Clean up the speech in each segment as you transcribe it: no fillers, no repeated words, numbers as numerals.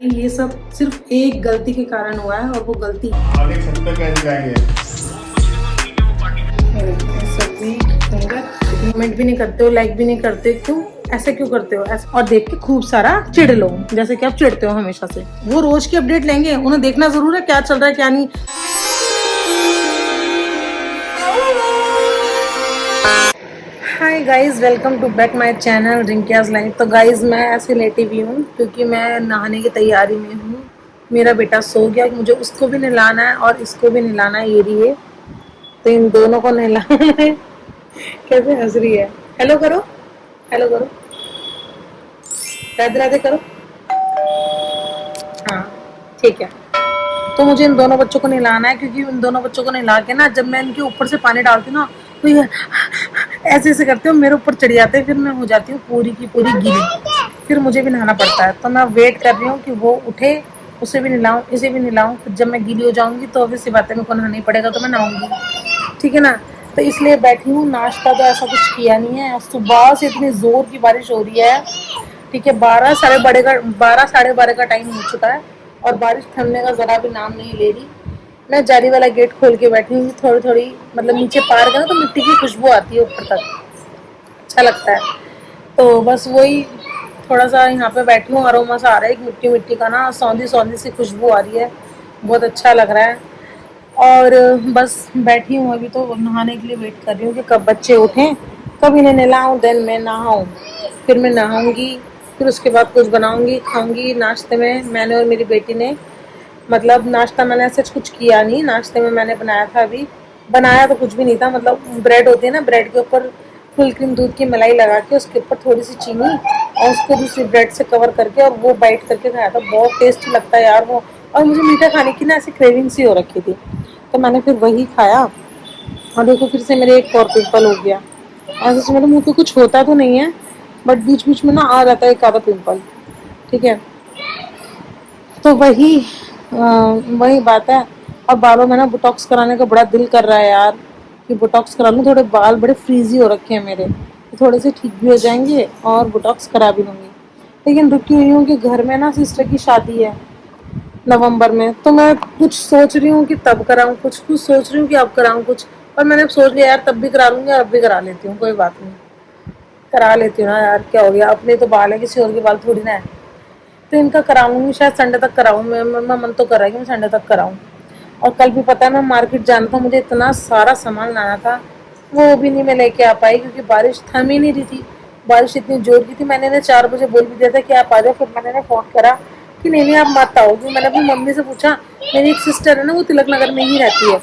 ये सब सिर्फ एक गलती के कारण हुआ है और वो गलती आगे छत पे कैसे जाएंगे? सब्जी कमेंट भी नहीं करते हो, लाइक भी नहीं करते, क्यों? ऐसे क्यों करते हो? ऐसे और देख के खूब सारा चिढ़ लो, जैसे कि आप चिढ़ते हो हमेशा से। वो रोज की अपडेट लेंगे, उन्हें देखना जरूर है क्या चल रहा है क्या नहीं। Hi guys, welcome to back my channel Rinkiya's life. तो गाइज मैं ऐसे लेटी हुई हूँ क्योंकि मैं नहाने की तैयारी में हूँ। मेरा बेटा सो गया, मुझे उसको भी नहलाना है और इसको भी नहलाना है। ये रही है, तो इन दोनों को नहलाना है। कैसे हंस रही है। हेलो करो, हेलो करो, राधे राधे करो। हाँ ठीक है। तो मुझे इन दोनों बच्चों को नहलाना है क्योंकि इन दोनों बच्चों को नहला के ना, जब मैं इनके ऊपर से पानी डालती हूँ ना, तो ये ऐसे ऐसे करते हो, मेरे ऊपर चढ़ जाते हैं। फिर मैं हो जाती हूँ पूरी की पूरी गीली, फिर मुझे भी नहाना पड़ता है। तो मैं वेट कर रही हूँ कि वो उठे, उसे भी नहलाऊं, इसे भी नहलाऊं। फिर जब मैं गीली हो जाऊंगी तो ऑब्वियस सी बात है, मेरे को नहाना ही पड़ेगा, तो मैं नहाऊंगी, ठीक है ना। तो इसलिए बैठी हूँ। नाश्ता तो ऐसा कुछ किया नहीं है, सुबह से इतनी जोर की बारिश हो रही है, ठीक है। 12 साढ़े 12 का टाइम हो चुका है और बारिश थमने का जरा भी नाम नहीं ले रही। मैं जाली वाला गेट खोल के बैठी हूँ। थोड़ी थोड़ी मतलब नीचे पार करो तो मिट्टी की खुशबू आती है ऊपर तक, अच्छा लगता है। तो बस वही थोड़ा सा यहाँ पे बैठी हूँ, अरोमा सा आ रहा है, एक मिट्टी मिट्टी का ना, सौंधी सौंधी सी खुशबू आ रही है, बहुत अच्छा लग रहा है। और बस बैठी हूँ अभी, तो नहाने के लिए वेट कर रही हूँ कि कब बच्चे उठें, कब इन्हें नहलाऊं, देन मैं नहाऊं, फिर मैं नहाऊंगी, फिर उसके बाद कुछ बनाऊंगी, खाऊंगी। नाश्ते में मैंने और मेरी बेटी ने, मतलब नाश्ता मैंने ऐसे कुछ किया नहीं। नाश्ते में मैंने बनाया था, अभी बनाया तो कुछ भी नहीं था, मतलब ब्रेड होती है ना, ब्रेड के ऊपर फुल क्रीम दूध की मलाई लगा के उसके ऊपर थोड़ी सी चीनी और उसको दूसरी ब्रेड से कवर करके और वो बाइट करके खाया था। बहुत टेस्टी लगता है यार वो। और मुझे मीठा खाने की ना ऐसी क्रेविंग सी हो रखी थी, तो मैंने फिर वही खाया। और देखो फिर से मेरे एक और पिंपल हो गया। ऐसे मेरे मुंह पे कुछ होता तो नहीं है, बट बीच बीच में ना आ जाता है एक आधा पिंपल, ठीक है। तो वही बात है। और बालों में ना बोटॉक्स कराने का बड़ा दिल कर रहा है यार, कि बोटॉक्स करा लूँ। थोड़े बाल बड़े फ्रीजी हो रखे हैं मेरे, तो थोड़े से ठीक भी हो जाएंगे और बोटॉक्स करा भी लूँगी। लेकिन रुकी हुई हूँ कि घर में ना सिस्टर की शादी है नवंबर में, तो मैं कुछ सोच रही हूँ कि तब कराऊँ, कुछ कुछ सोच रही हूँ कि अब कराऊँ कुछ। और मैंने सोच लिया यार, तब भी करा लूँगी और अब भी करा लेती हूँ, कोई बात नहीं, करा लेती हूँ ना यार, क्या हो गया। अपने तो बाल है, किसी और के बाल थोड़ी ना है। तो इनका कराऊंगी, शायद संडे तक कराऊँ। मैं मन तो कर रहा है कि मैं संडे तक कराऊँ। और कल भी पता है मैं मार्केट जाना था, मुझे इतना सारा सामान लाना था, वो भी नहीं मैं लेके आ पाई क्योंकि बारिश थम ही नहीं रही थी। बारिश इतनी जोर की थी। मैंने इन्हें 4 बजे बोल भी दिया था कि आप आ जाओ, फिर मैंने इन्हें फ़ोन करा कि नहीं नहीं आप मत आओ, क्योंकि मैंने अपनी मम्मी से पूछा। मेरी एक सिस्टर है ना, वो तिलक नगर में ही रहती है,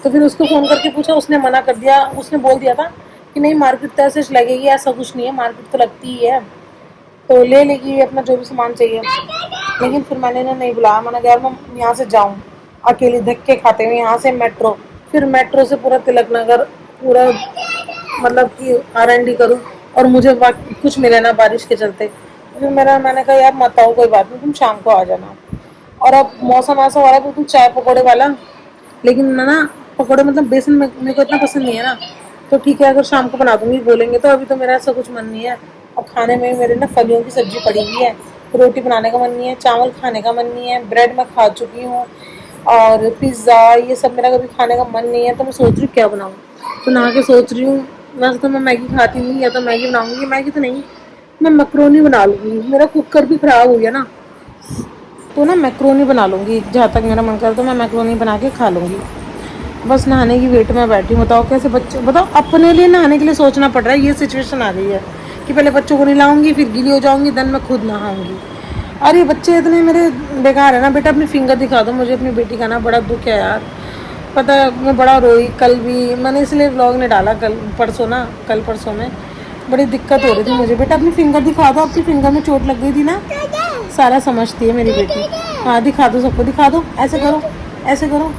तो फिर उसको फ़ोन करके पूछा, उसने मना कर दिया। उसने बोल दिया था कि नहीं मार्केट तो ऐसे लगेगी, ऐसा कुछ नहीं है, मार्केट तो लगती ही है, तो ले लेगी अपना जो भी सामान चाहिए। लेकिन फिर मैंने इन्हें नहीं बुलाया। मैंने कहा यार मैं यहाँ से जाऊँ अकेली धक्के खाते हुए, यहाँ से मेट्रो, फिर मेट्रो से पूरा तिलक नगर, पूरा मतलब कि R&D करूँ और मुझे कुछ मिले ना बारिश के चलते। फिर मैंने कहा यार मत आओ, कोई बात नहीं, तुम शाम को आ जाना। और अब मौसम ऐसा हो रहा है बिल्कुल चाय पकौड़े वाला, लेकिन ना पकौड़े मतलब बेसन में मेरे को इतना पसंद नहीं है ना, तो ठीक है अगर शाम को बना दूंगी बोलेंगे तो। अभी तो मेरा ऐसा कुछ मन नहीं है। और खाने में मेरे ना फलियों की सब्जी पड़ी हुई है, रोटी बनाने का मन नहीं है, चावल खाने का मन नहीं है, ब्रेड मैं खा चुकी हूँ, और पिज़्ज़ा ये सब मेरा कभी खाने का मन नहीं है। तो मैं सोच रही हूँ क्या बनाऊँ, तो नहा के सोच रही हूँ। वैसे तो मैं मैगी खाती नहीं, या तो मैगी बनाऊंगी, मैगी तो नहीं, मैं मैक्रोनी बना लूँगी। मेरा कुकर भी ख़राब हो गया ना, तो ना मैक्रोनी बना लूँगी। जहाँ तक मेरा मन कर तो मैं मैक्रोनी बना के खा लूँगी। बस नहाने की वेट में बैठी हूँ। बताओ कैसे बच्चे, बताओ अपने लिए नहाने के लिए सोचना पड़ रहा है। ये सिचुएशन आ गई है कि पहले बच्चों को नहलाऊंगी, फिर गीली हो जाऊंगी, देन मैं खुद नहाऊंगी। अरे बच्चे इतने मेरे बेकार है ना। बेटा अपनी फिंगर दिखा दो मुझे, अपनी बेटी का ना बड़ा दुख है यार। पता है मैं बड़ा रोई कल भी, मैंने इसलिए व्लॉग नहीं डाला कल परसों ना, कल परसों में बड़ी दिक्कत हो रही थी मुझे। बेटा अपनी फिंगर दिखा दो, आपकी फिंगर में चोट लग गई थी ना, सारा समझती है मेरी बेटी। हाँ दिखा दो, सबको दिखा दो, ऐसे करो, ऐसे करो।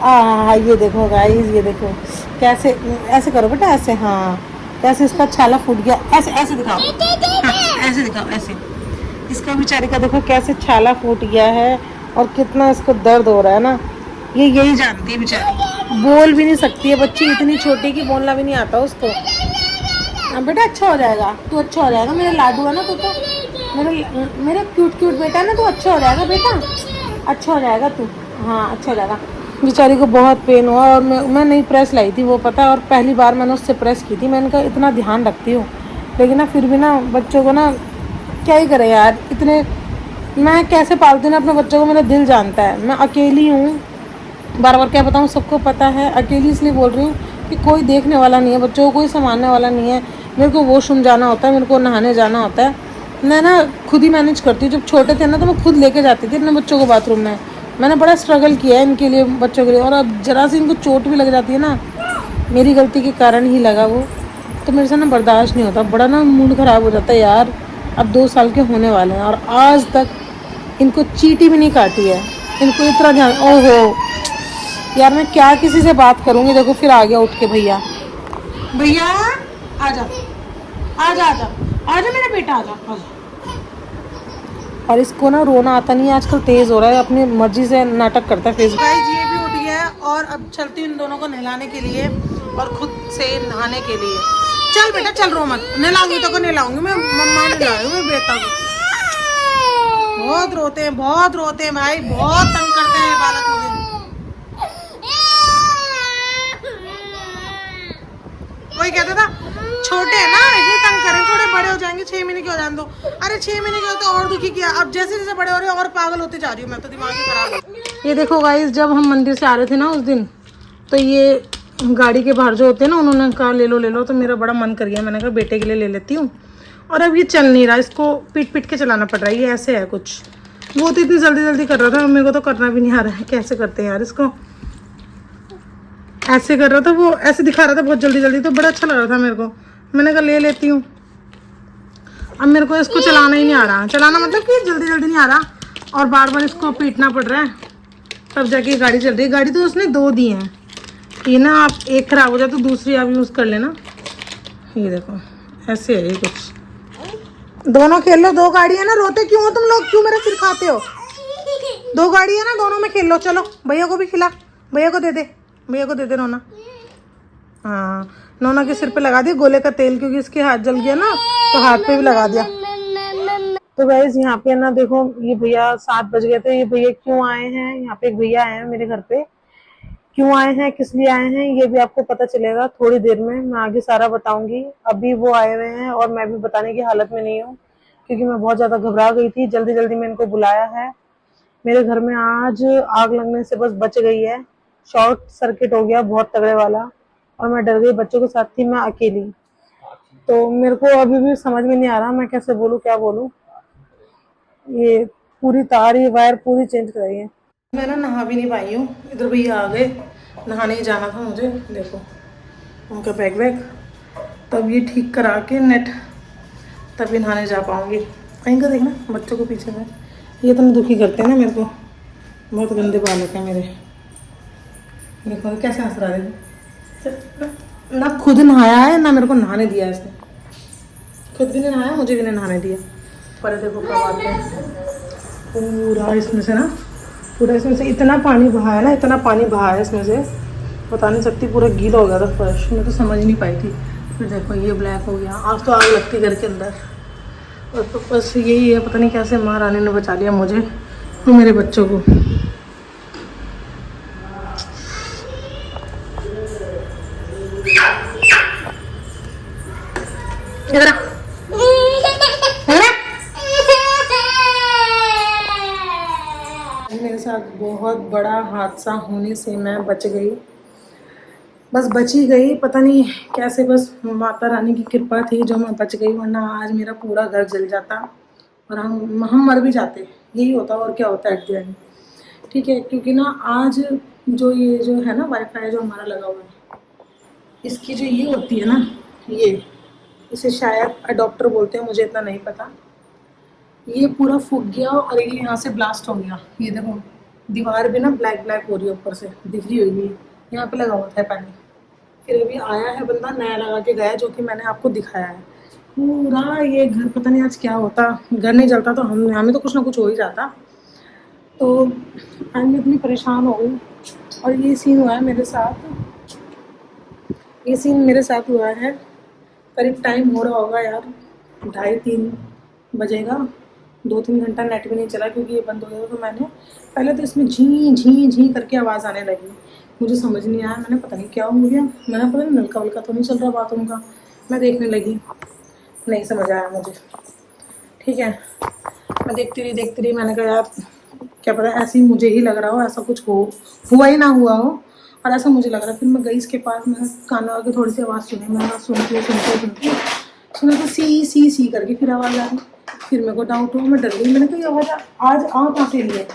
हाँ ये देखो गाइस, ये देखो कैसे, ऐसे करो बेटा, ऐसे, हाँ कैसे इसका छाला फूट गया, ऐसे ऐसे दिखाओ, हाँ, ऐसे दिखाओ, ऐसे। इसका बेचारे का देखो कैसे छाला फूट गया है और कितना इसको दर्द हो रहा है ना। ये यही जानती है बेचारी, बोल भी नहीं सकती है बच्ची, इतनी छोटी कि बोलना भी नहीं आता उसको। हाँ बेटा अच्छा हो जाएगा, तू अच्छा हो जाएगा, मेरा लाडू है ना तू तो। मेरा क्यूट क्यूट बेटा ना, तो अच्छा हो जाएगा बेटा, अच्छा हो जाएगा तू। हाँ अच्छा हो जाएगा। बेचारी को बहुत पेन हुआ और मैं नई प्रेस लाई थी वो पता है, और पहली बार मैंने उससे प्रेस की थी। मैंने कहा इतना ध्यान रखती हूँ, लेकिन ना फिर भी ना बच्चों को ना क्या ही करे यार, इतने मैं कैसे पालती हूँ ना अपने बच्चों को, मेरा दिल जानता है। मैं अकेली हूँ, बार बार क्या बताऊँ, सबको पता है। अकेली इसलिए बोल रही हूँ कि कोई देखने वाला नहीं है, बच्चों को कोई संभालने वाला नहीं है। मेरे को वॉशरूम जाना होता है, मेरे को नहाने जाना होता है, मैं ना खुद ही मैनेज करती हूँ। जब छोटे थे ना तो मैं खुद लेके जाती थी अपने बच्चों को बाथरूम में। मैंने बड़ा स्ट्रगल किया है इनके लिए, बच्चों के लिए। और अब जरा सी इनको चोट भी लग जाती है ना, मेरी गलती के कारण ही लगा वो, तो मेरे से ना बर्दाश्त नहीं होता, बड़ा ना मूड ख़राब हो जाता है यार। अब 2 साल के होने वाले हैं और आज तक इनको चींटी भी नहीं काटी है। इनको इतना ध्यान, ओहो यार मैं क्या किसी से बात करूँगी। देखो फिर आ गया उठ के, भैया भैया आजा आजा आजा आजा मेरा बेटा आजा आजा। और इसको ना रोना आता नहीं है आजकल, तेज हो रहा है, अपनी मर्जी से नाटक करता है फेसबुक। गाइस ये भी उठ गया है और अब चलती हूँ इन दोनों को नहलाने के लिए और खुद से नहाने के लिए। चल बेटा चल, रो मत, नहलाऊंगी तो को नहलाऊंगी मैं, मम्मा ने नहलाऊंगी मैं बेटा को। बहुत रोते हैं भाई, बहुत तंग करते हैं ये बालक मुझे। वही कहता था छोटे है ना इसलिए तंग करें, थोड़े बड़े हो जाएंगे, 6 महीने के हो जाने दो। अरे 6 महीने के हो तो और दुखी किया, अब जैसे जैसे बड़े हो रहे हो और पागल होते जा रही हूँ मैं, तो दिमाग ही खराब है। ये देखो गाइस, जब हम मंदिर से आ रहे थे ना उस दिन, तो ये गाड़ी के बाहर जो होते हैं ना, उन्होंने कहा ले लो, तो मेरा बड़ा मन कर गया, मैंने कहा बेटे के लिए ले लेती हूँ। और अब ये चल नहीं रहा, इसको पीट पीट के चलाना पड़ रहा है, ये ऐसे है कुछ। वो तो इतनी जल्दी जल्दी कर रहा था, मेरे को तो करना भी नहीं आ रहा है, कैसे करते हैं यार इसको। ऐसे कर रहा था वो, ऐसे दिखा रहा था बहुत जल्दी जल्दी, तो बड़ा अच्छा लग रहा था मेरे को, मैंने कहा ले लेती हूँ। अब मेरे को इसको चलाना ही नहीं आ रहा, चलाना मतलब कि जल्दी जल्दी नहीं आ रहा, और बार बार इसको पीटना पड़ रहा है, तब जाके गाड़ी चल रही है। गाड़ी तो उसने 2 दी हैं, ये ना आप एक ख़राब हो जाए तो दूसरी आप यूज़ कर लेना। ये देखो ऐसे है ये कुछ। दोनों खेल लो, 2 गाड़ी है ना, रोते क्यों हो तुम लोग, क्यों मेरा सिर खाते हो। 2 गाड़ी है ना, दोनों में खेल लो। चलो भैया को भी खिला, भैया को दे दे, भैया को दे दे नोना। हाँ नोना के सिर पे लगा दिया गोले का तेल, क्योंकि इसके हाथ जल गया ना, तो हाथ पे भी लगा दिया। तो गाइस यहाँ पे ना देखो, ये भैया 7 बज गए थे, ये भैया क्यों आए हैं, यहाँ पे एक भैया आए हैं मेरे घर पे, क्यों आए हैं किस लिए आए हैं ये भी आपको पता चलेगा थोड़ी देर में, मैं आगे सारा बताऊंगी। अभी वो आए हुए हैं और मैं भी बताने की हालत में नहीं हूँ, क्योंकि मैं बहुत ज्यादा घबरा गई थी, जल्दी जल्दी में इनको बुलाया है। मेरे घर में आज आग लगने से बस बच गई है, शॉर्ट सर्किट हो गया बहुत तगड़े वाला, और मैं डर गई, बच्चों के साथ थी मैं अकेली, तो मेरे को अभी भी समझ में नहीं आ रहा मैं कैसे बोलूँ क्या बोलूँ। ये पूरी तार, ये वायर पूरी चेंज कराई है। मैं ना नहा भी नहीं पाई हूँ, इधर भैया आ गए, नहाने ही जाना था मुझे, देखो उनका बैग वैग, तब ये ठीक करा के नेट, तभी नहाने जा पाऊँगी। इनका देखना बच्चों को पीछे में, ये इतना दुखी करते हैं ना मेरे को, बहुत गंदे बालक हैं मेरे। देखो कैसे हंस रहा है, ना खुद नहाया है ना मेरे को नहाने दिया है इसने, खुद भी नहीं नहाया मुझे भी नहीं नहाने दिया। पर देखो कब आते हैं, पूरा इसमें से ना, पूरा इसमें से इतना पानी बहा है ना, इतना पानी बहा है इसमें से, बता नहीं सकती, पूरा गीला हो गया था फर्श, मैं तो समझ नहीं पाई थी। फिर देखो ये ब्लैक हो गया, आज तो आग लगती घर के अंदर। और तो बस यही है, पता नहीं कैसे महारानी ने बचा लिया मुझे और मेरे बच्चों को। इधर आ। मेरे साथ बहुत बड़ा हादसा होने से मैं बच गई, बस बच ही गई, पता नहीं कैसे, बस माता रानी की कृपा थी जो मैं बच गई, वरना आज मेरा पूरा घर जल जाता और हम मर भी जाते। यही होता और क्या होता है एट द एंड, ठीक है। क्योंकि ना आज जो ये जो है ना वाईफाई जो हमारा लगा हुआ है, इसकी जो ये होती है ना, ये इसे शायद अडॉप्टर बोलते हैं, मुझे इतना नहीं पता। ये पूरा फूक गया और ये यहाँ से ब्लास्ट हो गया, ये देखो दीवार भी ना ब्लैक ब्लैक हो रही है, ऊपर से दिख रही होगी, यहाँ पे लगा हुआ था पानी। फिर अभी आया है बंदा नया लगा के गया, जो कि मैंने आपको दिखाया है। पूरा ये घर पता नहीं आज क्या होता, घर नहीं जलता तो हमें तो कुछ ना कुछ हो ही जाता। तो आज मैं इतनी परेशान हो गई, और ये सीन हुआ है मेरे साथ, ये सीन मेरे साथ हुआ है, करीब टाइम हो रहा होगा यार 2:30-3 बजेगा, 2-3 घंटा नेट भी नहीं चला क्योंकि ये बंद हो गया। तो मैंने पहले तो इसमें झी झी झी करके आवाज़ आने लगी, मुझे समझ नहीं आया, मैंने पता नहीं क्या हो गया, मैंने पता नहीं नलका वलका तो नहीं चल रहा बाथरूम का, मैं देखने लगी, नहीं समझ आया मुझे। ठीक है, मैं देखती रही, मैंने कहा यार क्या पता ऐसे ही मुझे ही लग रहा हो, ऐसा कुछ हो, हुआ ही ना हुआ हो, और ऐसा मुझे लग रहा। फिर मैं गई इसके पास, मैंने कान लगा के थोड़ी सी आवाज़ सुनी, मैंने सुनती सुना तो सी करके फिर आवाज़ आ रही। फिर मेरे को डाउट हुआ, मैं डर गई, मैंने कहा ये आवाज़ आज आ कहाँ से रही है,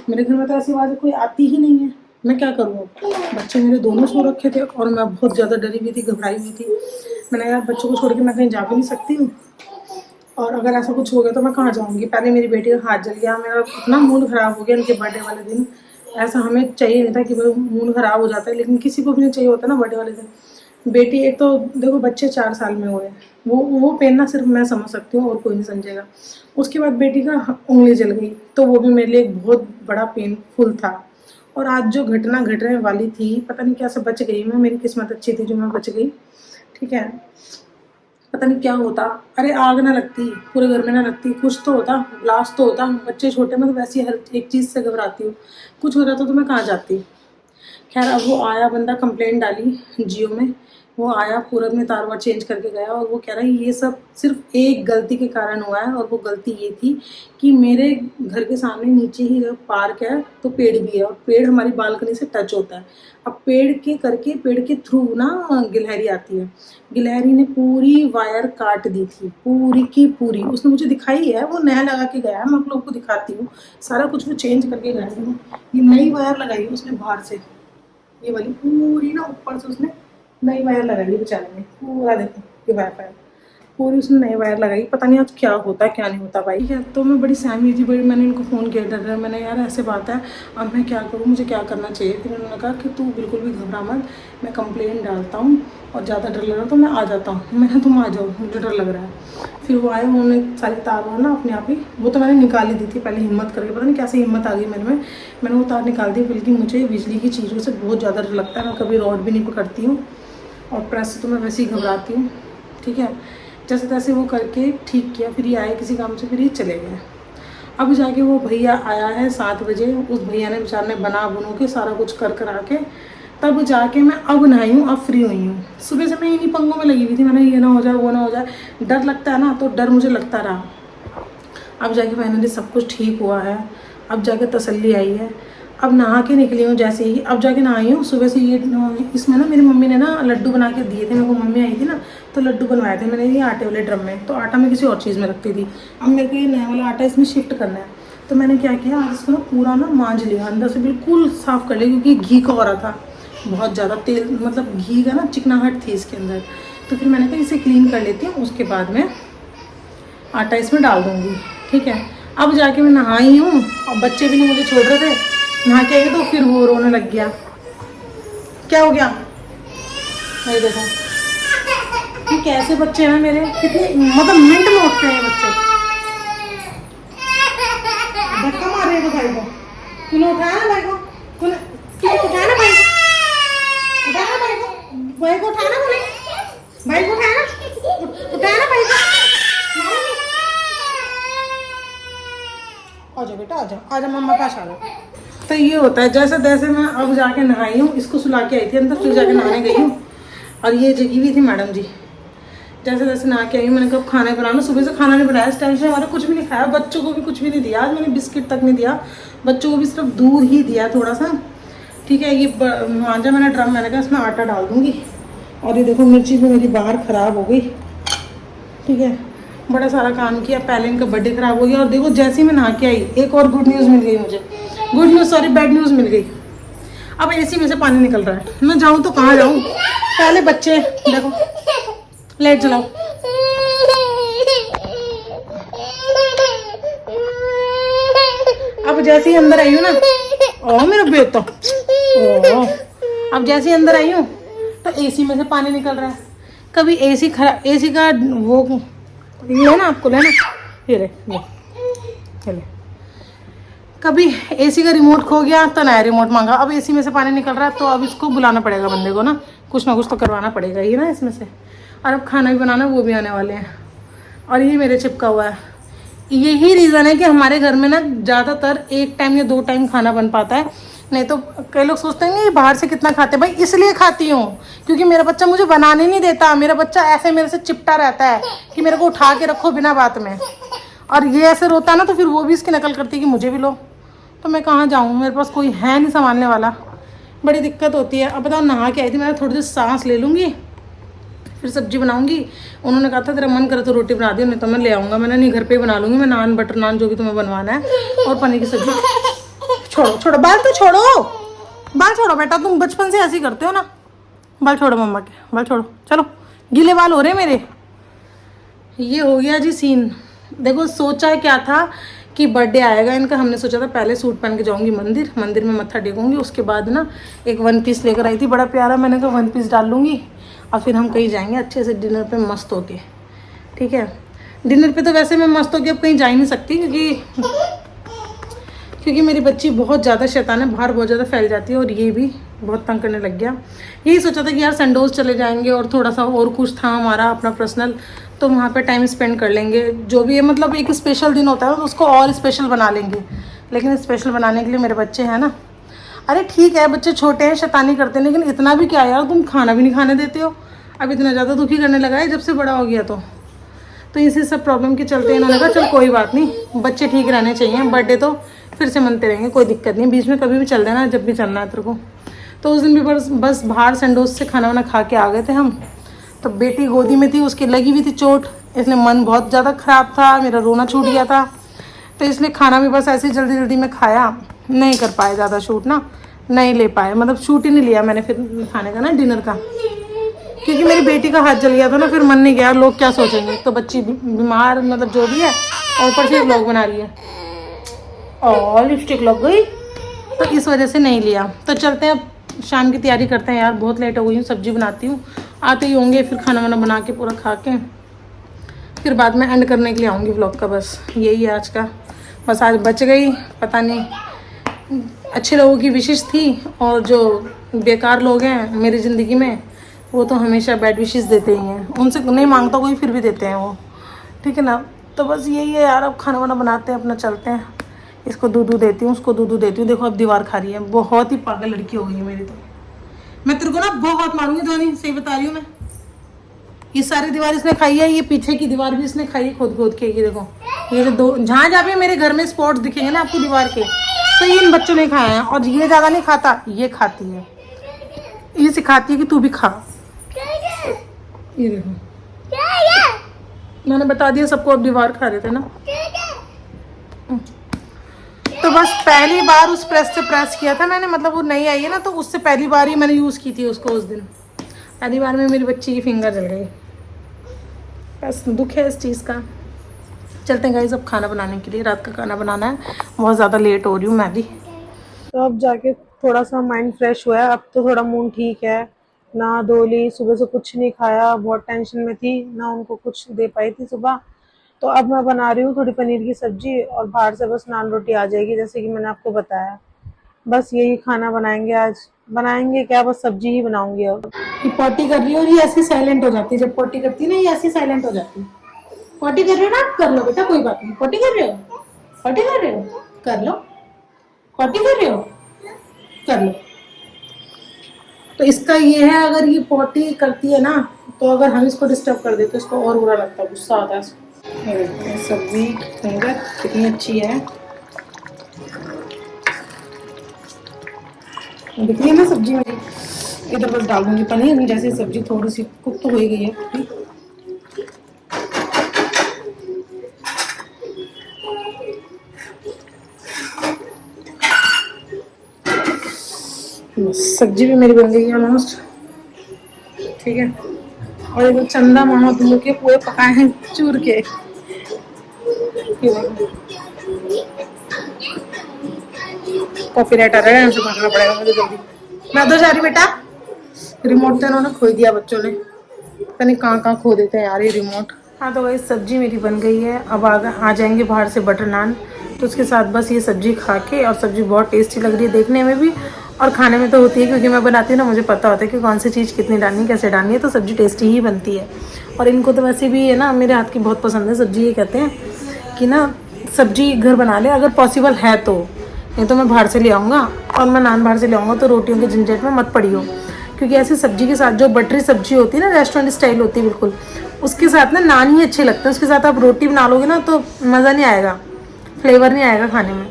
मेरे घर में तो ऐसी आवाज़ कोई आती ही नहीं है, मैं क्या करूँ। बच्चे मेरे दोनों सो रखे थे और मैं बहुत ज़्यादा डरी हुई थी, घबराई हुई थी। मैंने यार बच्चों को छोड़ के मैं कहीं जा भी नहीं सकती हूँ, और अगर ऐसा कुछ हो गया तो मैं कहाँ जाऊँगी। पहले मेरी बेटी का हाथ जल गया, मेरा इतना मूड ख़राब हो गया इनके बर्थडे वाले दिन। ऐसा हमें चाहिए नहीं था कि भाई मूड ख़राब हो जाता है, लेकिन किसी को भी नहीं चाहिए होता ना बर्थडे वाले दिन। बेटी एक तो देखो बच्चे 4 साल में हुए, वो पेन ना सिर्फ मैं समझ सकती हूँ और कोई नहीं समझेगा। उसके बाद बेटी का उंगली जल गई, तो वो भी मेरे लिए एक बहुत बड़ा पेनफुल था। और आज जो घटना घटने वाली थी, पता नहीं कैसे बच गई मैं, मेरी किस्मत अच्छी थी जो मैं बच गई। ठीक है, पता नहीं क्या होता, अरे आग ना लगती, पूरे घर में ना लगती, कुछ तो होता, ब्लास्ट तो होता। बच्चे छोटे, मैं तो वैसे ही हर एक चीज़ से घबराती हूँ, कुछ हो जाता तो मैं कहाँ जाती। खैर अब वो आया बंदा, कंप्लेंट डाली जियो में, वो आया पूरा अपने तार वार चेंज करके गया, और वो कह रहा है ये सब सिर्फ एक गलती के कारण हुआ है, और वो गलती ये थी कि मेरे घर के सामने नीचे ही पार्क है, तो पेड़ भी है, और पेड़ हमारी बालकनी से टच होता है। अब पेड़ के थ्रू ना गिलहरी आती है, गिलहरी ने पूरी वायर काट दी थी, पूरी की पूरी। उसने मुझे दिखाई है, वो नया लगा के गया है, मैं आप लोगों को दिखाती हूँ, सारा कुछ वो चेंज करके गया है। ये नई वायर लगाई है उसने बाहर से, ये वाली पूरी ना ऊपर से उसने नई वायर लगाई बेचारे ने, पूरा देखो ये वायर पूरी उसने नई वायर लगाई। पता नहीं आज क्या होता है क्या नहीं होता भाई। ठीक है, तो मैं बड़ी सहमी थी, बड़ी मैंने इनको फ़ोन किया, डर रहा, मैंने यार ऐसे बात है, अब मैं क्या करूँ, मुझे क्या करना चाहिए। फिर उन्होंने कहा कि तू बिल्कुल भी घबरा मत, मैं कंप्लेंट डालता हूँ, और ज़्यादा डर लग रहा तो मैं आ जाता हूँ। मैंने तुम आ जाओ, मुझे डर लग रहा है। फिर वो आए, उन्होंने सारी तार वार ना अपने आप ही, वो तो मैंने निकाल ही दी थी पहले हिम्मत करके, पता नहीं कैसे हिम्मत आ गई मेरे में, मैंने वो तार निकाल दी। बल्कि मुझे बिजली की चीज़ों से बहुत ज़्यादा डर लगता है, मैं कभी रॉड भी नहीं पकड़ती हूँ, और प्रेस से तो मैं वैसे ही घबराती हूँ। ठीक है, जैसे तैसे वो करके ठीक किया। फिर ये आए किसी काम से, फिर ये चले गए। अब जाके वो भैया आया है 7 बजे, उस भैया ने बेचारे ने बना बुनू के सारा कुछ कर आके तब जाके मैं अब नहाई हूँ, अब फ्री हुई हूँ। सुबह से मैं इन्हीं पंगों में लगी हुई थी, मैंने ये ना हो जाए वो ना हो जाए, डर लगता है ना, तो डर मुझे लगता रहा। अब जाके फाइनली सब कुछ ठीक हुआ है, अब जाके तसल्ली आई है। अब नहा के निकली हूँ जैसे ही, अब जाके नहाई हूँ सुबह से। ये इसमें ना मेरी मम्मी ने ना लड्डू बना के दिए थे मेरे को, मम्मी आई थी ना तो लड्डू बनवाए थे मैंने ये आटे वाले ड्रम में, तो आटा मैं किसी और चीज़ में रखती थी। अब मेरे को ये नया वाला आटा इसमें शिफ्ट करना है, तो मैंने क्या किया, आज इसको ना पूरा ना मांझ लिया, अंदर से बिल्कुल साफ़ कर लिया, क्योंकि घी का हो रहा था बहुत ज़्यादा तेल, मतलब घी का ना चिकनाहट थी इसके अंदर। तो फिर मैंने कहा इसे क्लीन कर लेती हूँ, उसके बाद में आटा इसमें डाल दूँगी। ठीक है, अब जाके मैं नहाई हूँ, और बच्चे भी नहीं मुझे छोड़ रहे थे, नहा के आई तो फिर वो रोने लग गया। क्या हो गया, नहीं देखो ये कैसे बच्चे हैं मेरे, कितने मतलब मिनट में उठते हैं बच्चे। धक्का मार रहे थे भाई को, तूने उठाया ना भाई को, तूने उठाया ना भाई, उठाया ना भाई को उठाया ना, बोले भाई को उठाया ना, उठाया ना भाई को। आ जाओ बेटा, आ जाओ, आ जाओ मम्मा पास आ जाओ। तो ये होता है, जैसे तैसे मैं अब जाके नहाई हूँ, इसको सुला के आई थी अंदर, फिर जाके नहाने गई हूँ, और ये जगी हुई थी मैडम जी। जैसे तैसे नहा के आई हूँ, मैंने कब खाना बनाना, सुबह से खाना नहीं बनाया, इस टाइम से हमारा कुछ भी नहीं खाया, बच्चों को भी कुछ भी नहीं दिया, आज मैंने बिस्किट तक नहीं दिया बच्चों को, भी सिर्फ दूध ही दिया थोड़ा सा। ठीक है, ये मांझा मैंने ड्रम, मैंने कहा इसमें आटा डाल दूँगी। और ये देखो मिर्ची भी मेरी बाहर ख़राब हो गई। ठीक है, बड़ा सारा काम किया, पहले इनका बर्थडे ख़राब हो गया, और देखो जैसे ही मैं नहा के आई, एक और गुड न्यूज़ मिल गई मुझे, good news sorry bad news मिल गई। अब एसी में से पानी निकल रहा है, मैं जाऊँ तो कहाँ जाऊँ। पहले बच्चे देखो, लाइट जलाओ, अब जैसे ही अंदर आई हूँ ना, ओ मेरा बेटा, ओ अब जैसे ही अंदर आई हूँ तो एसी में से पानी निकल रहा है। कभी एसी खराब, एसी का वो लेना, आपको लेना, ये ले। कभी एसी का रिमोट खो गया तो नया रिमोट मांगा, अब एसी में से पानी निकल रहा है, तो अब इसको बुलाना पड़ेगा बंदे को ना कुछ तो करवाना पड़ेगा ही ना इसमें से। और अब खाना भी बनाना, वो भी आने वाले हैं। और ये मेरे चिपका हुआ है, यही रीज़न है कि हमारे घर में ना ज़्यादातर एक टाइम या 2 टाइम खाना बन पाता है। नहीं तो कई लोग सोचते हैं कि बाहर से कितना खाते हैं। भाई इसलिए खाती हूँ क्योंकि मेरा बच्चा मुझे बनाने नहीं देता। मेरा बच्चा ऐसे मेरे से चिपटा रहता है कि मेरे को उठा के रखो बिना बात में। और ये ऐसे रोता है ना तो फिर वो भी इसकी नकल करती है कि मुझे भी लो। तो मैं कहाँ जाऊँ, मेरे पास कोई है नहीं संभालने वाला, बड़ी दिक्कत होती है। अब बताओ, नहा के आई थी, मैं थोड़ी देर सांस ले लूँगी फिर सब्जी बनाऊंगी। उन्होंने कहा था तेरा मन करे तो रोटी बना दियो, नहीं तो मैं ले आऊँगा। मैंने नहीं, घर पे ही बना लूँगी मैं, नान बटर नान जो भी तुम्हें बनवाना है और पनीर की सब्जी। छोड़ो छोड़ो बाल, तो छोड़ो बाल, छोड़ो बेटा, तुम बचपन से ऐसे ही करते हो ना। बाल छोड़ो मम्मा के, बाल छोड़ो, चलो गीले बाल हो रहे मेरे। ये हो गया जी सीन। देखो सोचा क्या था कि बर्थडे आएगा इनका, हमने सोचा था पहले सूट पहन के जाऊंगी मंदिर, मंदिर में मत्था टेकूंगी, उसके बाद ना एक 1 पीस लेकर आई थी बड़ा प्यारा, मैंने कहा 1 पीस डाल लूँगी और फिर हम कहीं जाएंगे अच्छे से डिनर पे मस्त होके। ठीक है, डिनर पे तो वैसे मैं मस्त होके अब कहीं जा ही नहीं सकती क्योंकि मेरी बच्ची बहुत ज़्यादा शैतान है, बाहर बहुत ज़्यादा फैल जाती है और ये भी बहुत तंग करने लग गया। यही सोचा था कि यार संडोज चले जाएंगे और थोड़ा सा और कुछ था हमारा अपना पर्सनल, तो वहाँ पे टाइम स्पेंड कर लेंगे जो भी है। मतलब एक स्पेशल दिन होता है तो उसको और स्पेशल बना लेंगे, लेकिन स्पेशल बनाने के लिए मेरे बच्चे हैं ना। अरे ठीक है, बच्चे छोटे हैं, शैतानी करते हैं, लेकिन इतना भी क्या यार, तुम खाना भी नहीं खाने देते हो। अब इतना ज़्यादा दुखी करने लगा है जब से बड़ा हो गया तो इसी सब प्रॉब्लम के चलते इन्होंने कहा चल कोई बात नहीं, बच्चे ठीक रहने चाहिए, बर्थडे तो फिर से मनते रहेंगे, कोई दिक्कत नहीं, बीच में कभी भी चल देना जब भी चलना है तेरे को। तो उस दिन भी बस बाहर संडोज से खाना वाना खा के आ गए थे हम। तो बेटी गोदी में थी, उसकी लगी हुई थी चोट, इसलिए मन बहुत ज़्यादा ख़राब था, मेरा रोना छूट गया था। तो इसलिए खाना भी बस ऐसे ही जल्दी जल्दी में खाया, नहीं कर पाए ज़्यादा शूट ना, नहीं ले पाए, मतलब शूट ही नहीं लिया मैंने फिर खाने का ना, डिनर का, क्योंकि मेरी बेटी का हाथ जल गया था ना, फिर मन नहीं गया, लोग क्या सोचेंगे। तो बच्ची बीमार, मतलब जो भी है, और ऊपर से व्लॉग बना रही है और लिपस्टिक लग गई, तो इस वजह से नहीं लिया। तो चलते हैं, अब शाम की तैयारी करते हैं यार, बहुत लेट हो गई हूँ, सब्जी बनाती हूँ, आते ही होंगे, फिर खाना वाना बना के पूरा खा के फिर बाद में एंड करने के लिए आऊँगी व्लॉग का। बस यही है आज का, बस आज बच गई, पता नहीं अच्छे लोगों की विशेष थी, और जो बेकार लोग हैं मेरी ज़िंदगी में वो तो हमेशा बैड विशेस देते ही हैं, उनसे नहीं मांगता कोई फिर भी देते हैं वो, ठीक है ना। तो बस यही है यार, अब खाना वाना बनाते हैं, अपना चलते हैं। इसको दूध देती हूँ, उसको दूध देती हूँ। देखो अब दीवार खा रही है, बहुत ही पागल लड़की हो गई है मेरी। तो मैं तेरे को ना बहुत मारूंगी धोनी, सही बता रही हूँ मैं। ये सारी दीवार इसने खाई है, ये पीछे की दीवार भी इसने खाई है खोद खोद के। ये देखो, ये जो दो जहाँ जहाँ पे मेरे घर में स्पॉट्स दिखेंगे ना आपको दीवार के, तो ये इन बच्चों ने खाए हैं। और ये ज़्यादा नहीं खाता, ये खाती है, ये सिखाती है कि तू भी खा। ये देखो, मैंने बता दिया सबको, अब दीवार खा रहे थे ना। तो बस पहली बार उस प्रेस से प्रेस किया था मैंने, मतलब वो नई आई है ना, तो उससे पहली बार ही मैंने यूज़ की थी उसको। उस दिन पहली बार में मेरी बच्ची की फिंगर जल गई, बस दुख है इस चीज़ का। चलते हैं गाइस अब खाना बनाने के लिए, रात का खाना बनाना है, बहुत ज़्यादा लेट हो रही हूँ मैं भी। तो अब जाके थोड़ा सा माइंड फ्रेश हुआ है, अब तो थोड़ा मूड ठीक है, ना धो ली, सुबह से कुछ नहीं खाया, बहुत टेंशन में थी, ना उनको कुछ दे पाई थी सुबह। तो अब मैं बना रही हूँ थोड़ी पनीर की सब्जी, और बाहर से बस नान रोटी आ जाएगी, जैसे कि मैंने आपको बताया। बस यही खाना बनाएंगे आज, बनाएंगे क्या, बस सब्जी ही बनाऊंगी। अब ये पॉटी कर रही है और ये ऐसी साइलेंट हो जाती है, जब पॉटी करती है ना ये ऐसी साइलेंट हो जाती है। पॉटी कर रहे हो ना, कर लो बेटा, कोई बात नहीं। पॉटी कर रहे हो, पॉटी कर रहे हो, कर लो। पॉटी कर रहे हो, कर लो। तो इसका ये है, अगर ये पॉटी करती है ना, तो अगर हम इसको डिस्टर्ब कर दे तो इसको और बुरा लगता है, गुस्सा आता है। सब्जी फिंगर कितनी अच्छी है, दिख रही है ना सब्जी मेरी। इधर बस डाल दूंगी पनीर, जैसे सब्जी थोड़ी सी कुक तो हो ही गई है। सब्जी भी मेरी बन गई है ऑलमोस्ट, ठीक है। और ये चंदा मामा धो के पूरे पकाए हैं चूर के। कॉपीराइट आ रहा है, उसे भागना पड़ेगा मुझे जल्दी। मैं तो जा रही बेटा, रिमोट तो इन्होंने खो दिया बच्चों ने, पता नहीं कहाँ खो देते हैं यार ये रिमोट। हाँ तो वही सब्जी मेरी बन गई है, अब आ जाएंगे बाहर से बटर नान, तो उसके साथ बस ये सब्जी खा के। और सब्जी बहुत टेस्टी लग रही है देखने में भी, और खाने में तो होती है, क्योंकि मैं बनाती हूँ ना, मुझे पता होता है कि कौन सी चीज़ कितनी डालनी है, कैसे डालनी है, तो सब्जी टेस्टी ही बनती है। और इनको तो वैसे भी है ना, मेरे हाथ की बहुत पसंद है सब्जी। ये कहते हैं कि ना सब्जी घर बना ले अगर पॉसिबल है तो, नहीं तो मैं बाहर से ले आऊँगा। और मैं नान बाहर से ले आऊँगा तो रोटियों के झंझट में मत पड़ियो, क्योंकि ऐसी सब्जी के साथ जो बटरी सब्जी होती है ना, रेस्टोरेंट स्टाइल होती है बिल्कुल, उसके साथ ना नान ही अच्छे लगते हैं। उसके साथ आप रोटी बना लोगे ना तो मज़ा नहीं आएगा, फ्लेवर नहीं आएगा खाने में।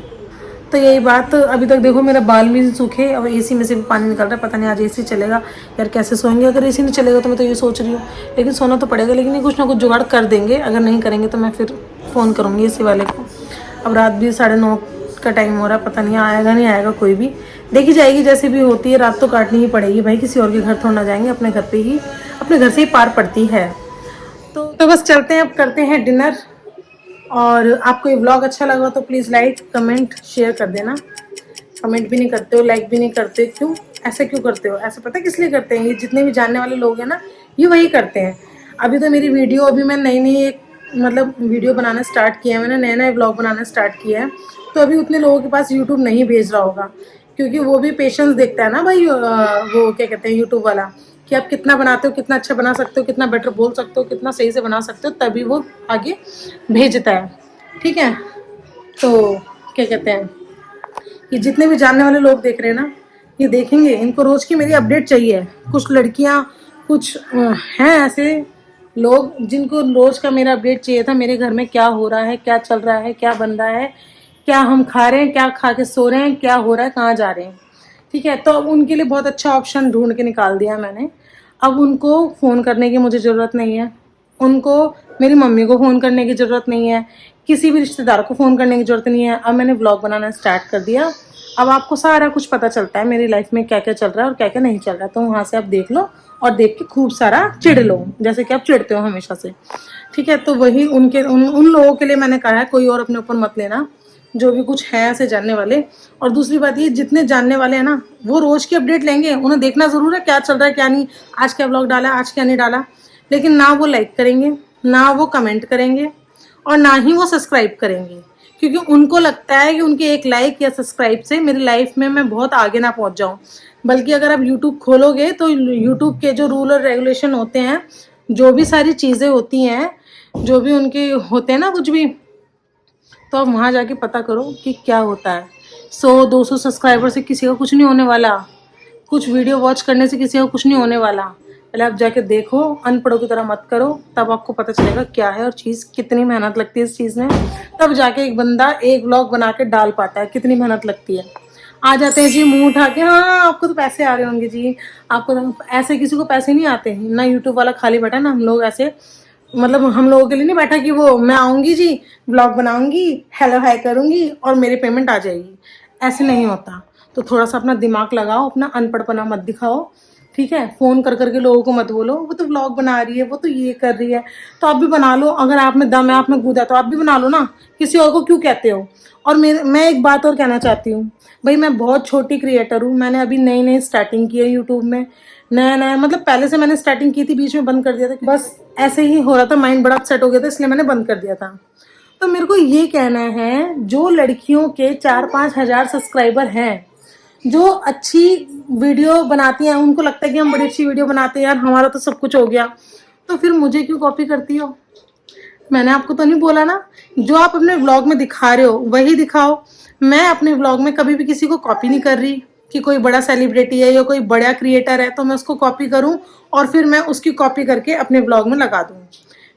तो यही बात, अभी तक देखो मेरा बाल भी सूखे और एसी में से भी पानी निकल रहा है। पता नहीं आज एसी चलेगा यार, कैसे सोएंगे अगर एसी नहीं चलेगा तो। मैं तो ये सोच रही हूँ, लेकिन सोना तो पड़ेगा। लेकिन ये कुछ ना कुछ जुगाड़ कर देंगे, अगर नहीं करेंगे तो मैं फिर फ़ोन करूँगी एसी वाले को। अब रात भी 9:30 का टाइम हो रहा है, पता नहीं आएगा नहीं आएगा, कोई भी देखी जाएगी जैसे भी होती है। रात तो काटनी ही पड़ेगी भाई, किसी और के घर थोड़ा ना जाएंगे, अपने घर पे ही, अपने घर से ही पार पड़ती है। तो बस चलते हैं, अब करते हैं डिनर। और आपको ये व्लॉग अच्छा लगा तो प्लीज़ लाइक कमेंट शेयर कर देना। कमेंट भी नहीं करते हो, लाइक भी नहीं करते, क्यों ऐसे क्यों करते हो? ऐसे पता है किस लिए करते हैं? ये जितने भी जानने वाले लोग हैं ना, ये वही करते हैं। अभी तो मेरी वीडियो, अभी मैं नई एक मतलब वीडियो बनाना स्टार्ट किया है, मैंने नया व्लॉग बनाना स्टार्ट किया है। तो अभी उतने लोगों के पास यूट्यूब नहीं भेज रहा होगा, क्योंकि वो भी पेशेंस देखता है ना भाई, वो क्या कहते हैं यूट्यूब वाला, कि आप कितना बनाते हो, कितना अच्छा बना सकते हो, कितना बेटर बोल सकते हो, कितना सही से बना सकते हो, तभी वो आगे भेजता है। ठीक है, तो क्या कहते हैं, ये जितने भी जानने वाले लोग देख रहे हैं ना, ये देखेंगे, इनको रोज़ की मेरी अपडेट चाहिए। कुछ लड़कियां, कुछ हैं ऐसे लोग जिनको रोज़ का मेरा अपडेट चाहिए था, मेरे घर में क्या हो रहा है, क्या चल रहा है, क्या बन रहा है, क्या हम खा रहे हैं, क्या खा के सो रहे हैं, क्या हो रहा है, कहाँ जा रहे हैं। ठीक है, तो अब उनके लिए बहुत अच्छा ऑप्शन ढूंढ के निकाल दिया मैंने। अब उनको फ़ोन करने की मुझे ज़रूरत नहीं है, उनको मेरी मम्मी को फ़ोन करने की ज़रूरत नहीं है, किसी भी रिश्तेदार को फ़ोन करने की ज़रूरत नहीं है। अब मैंने व्लॉग बनाना स्टार्ट कर दिया। अब आपको सारा कुछ पता चलता है मेरी लाइफ में क्या क्या चल रहा है और क्या क्या नहीं चल रहा है। तो वहाँ से आप देख लो और देख के खूब सारा चिढ़ लो, जैसे कि आप चिढ़ते हो हमेशा से। ठीक है, तो वही उन लोगों के लिए मैंने कहा है, कोई और अपने ऊपर मत लेना, जो भी कुछ है ऐसे जानने वाले। और दूसरी बात ये, जितने जानने वाले हैं ना, वो रोज़ की अपडेट लेंगे, उन्हें देखना ज़रूर है क्या चल रहा है क्या नहीं, आज क्या व्लॉग डाला, आज क्या नहीं डाला। लेकिन ना वो लाइक करेंगे, ना वो कमेंट करेंगे, और ना ही वो सब्सक्राइब करेंगे, क्योंकि उनको लगता है कि उनके एक लाइक या सब्सक्राइब से मेरी लाइफ में मैं बहुत आगे ना पहुंच जाऊं। बल्कि अगर आप यूट्यूब खोलोगे तो यूट्यूब के जो रूल और रेगुलेशन होते हैं, जो भी सारी चीज़ें होती हैं, जो भी उनके होते हैं ना कुछ भी, तो आप वहाँ जाके पता करो कि क्या होता है। 100-200 सब्सक्राइबर से किसी का कुछ नहीं होने वाला, कुछ वीडियो वॉच करने से किसी का कुछ नहीं होने वाला। पहले आप जाके देखो, अनपढ़ों की तरह मत करो, तब आपको पता चलेगा क्या है और चीज़ कितनी मेहनत लगती है इस चीज़ में। तब जाके एक बंदा एक व्लॉग बना के डाल पाता है, कितनी मेहनत लगती है। आ जाते हैं जी मुंह उठा के, हाँ आपको तो पैसे आ रहे होंगे जी, आपको तो ऐसे, किसी को पैसे नहीं आते ना। यूट्यूब वाला खाली बैठा ना, हम लोग ऐसे, मतलब हम लोगों के लिए नहीं बैठा कि वो मैं आऊँगी जी, व्लॉग बनाऊँगी, हेलो हाय करूँगी और मेरी पेमेंट आ जाएगी। ऐसे नहीं होता। तो थोड़ा सा अपना दिमाग लगाओ, अपना अनपढ़पना मत दिखाओ। ठीक है, फ़ोन कर करके लोगों को मत बोलो वो तो व्लॉग बना रही है, वो तो ये कर रही है, तो आप भी बना लो। अगर आप में दम है, आप में कूदा, तो आप भी बना लो ना, किसी और को क्यों कहते हो। और मैं एक बात और कहना चाहती हूँ भाई, मैं बहुत छोटी क्रिएटर हूँ, मैंने अभी नई नई स्टार्टिंग की है यूट्यूब में, नया नया, मतलब पहले से मैंने स्टार्टिंग की थी, बीच में बंद कर दिया था, बस ऐसे ही हो रहा था, माइंड बड़ा अपसेट हो गया था, इसलिए मैंने बंद कर दिया था। तो मेरे को ये कहना है, जो लड़कियों के 4-5 हज़ार सब्सक्राइबर हैं, जो अच्छी वीडियो बनाती हैं, उनको लगता है कि हम बड़ी अच्छी वीडियो बनाते हैं यार, हमारा तो सब कुछ हो गया, तो फिर मुझे क्यों कॉपी करती हो? मैंने आपको तो नहीं बोला ना, जो आप अपने व्लॉग में दिखा रहे हो वही दिखाओ। मैं अपने व्लॉग में कभी भी किसी को कॉपी नहीं कर रही कि कोई बड़ा सेलिब्रिटी है या कोई बड़ा क्रिएटर है तो मैं उसको कॉपी करूं और फिर मैं उसकी कॉपी करके अपने व्लॉग में लगा दूं।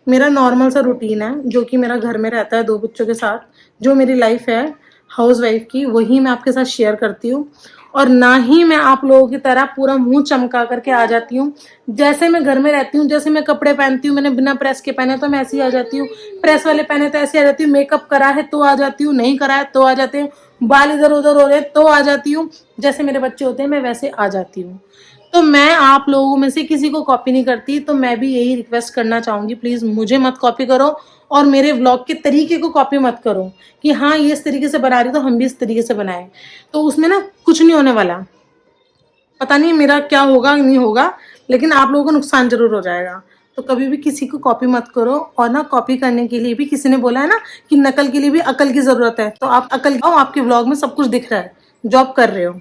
मेरा नॉर्मल सा रूटीन है, जो कि मेरा घर में रहता है 2 बच्चों के साथ, जो मेरी लाइफ है हाउस वाइफ की, वही मैं आपके साथ शेयर करती हूँ। और ना ही मैं आप लोगों की तरह पूरा मुंह चमका करके आ जाती हूँ। जैसे मैं घर में रहती हूँ, जैसे मैं कपड़े पहनती हूँ, मैंने बिना प्रेस के पहने तो मैं ऐसे ही आ जाती हूँ, प्रेस वाले पहने तो ऐसे आ जाती हूँ, मेकअप करा है तो आ जाती हूँ, नहीं करा है तो आ जाते हूँ, बाल इधर उधर हो रहे तो आ जाती हूँ, जैसे मेरे बच्चे होते हैं मैं वैसे आ जाती हूँ। तो मैं आप लोगों में से किसी को कॉपी नहीं करती, तो मैं भी यही रिक्वेस्ट करना चाहूँगी, प्लीज़ मुझे मत कॉपी करो और मेरे व्लॉग के तरीके को कॉपी मत करो कि हाँ ये इस तरीके से बना रही तो हम भी इस तरीके से बनाएं। तो उसमें ना कुछ नहीं होने वाला, पता नहीं मेरा क्या होगा नहीं होगा, लेकिन आप लोगों को नुकसान जरूर हो जाएगा। तो कभी भी किसी को कॉपी मत करो। और ना कॉपी करने के लिए भी, किसी ने बोला है ना कि नकल के लिए भी अकल की ज़रूरत है, तो आप अकल आओ, आपके व्लॉग में सब कुछ दिख रहा है, जॉब कर रहे हो।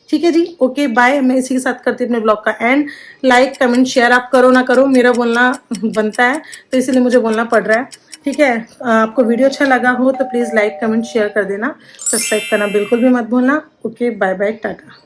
ठीक है जी, ओके बाय। मैं इसी के साथ करती हूँ अपने ब्लॉग का एंड। लाइक कमेंट शेयर आप करो ना करो, मेरा बोलना बनता है, तो इसीलिए मुझे बोलना पड़ रहा है। ठीक है, आपको वीडियो अच्छा लगा हो तो प्लीज़ लाइक कमेंट शेयर कर देना, सब्सक्राइब करना बिल्कुल भी मत भूलना। Okay, bye bye, Tata.